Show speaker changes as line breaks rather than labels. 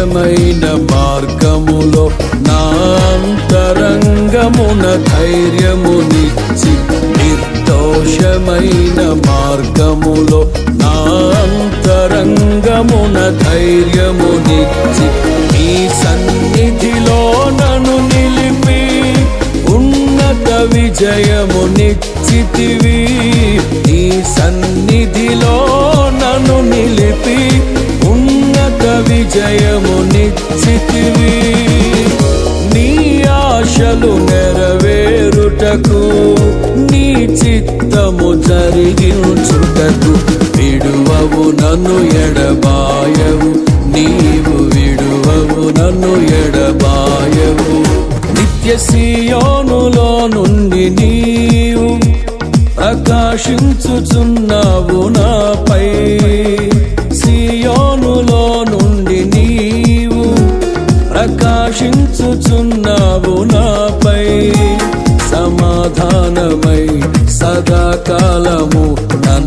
నిర్దోషమైన మార్గములో నా అంతరంగమున ధైర్యమునిచ్చి నిర్దోషమైన మార్గములో నా అంతరంగమున ధైర్యమునిచ్చి నీ సన్నిధిలో నన్ను నిలిపి ఉన్నత విజయమునిచ్చితివి. నీ సన్నిధిలో నన్ను నిలిపి ఉన్నత విజయమునిచ్చితివి. నీ ఆశలు నెరవేరుటకు నీ చిత్తము జరిగించుటకు విడువవు నన్ను ఎడబాయవు, నీవు విడువవు నన్ను ఎడబాయవు. నిత్య సీయోనులో నుండి నీవు ప్రకాశించుచున్నావు నాపై. సీయోనులో నుండి నీవు ప్రకాశించుచున్నావు నాపై. సమాధానమై సదాకాలము నన్ను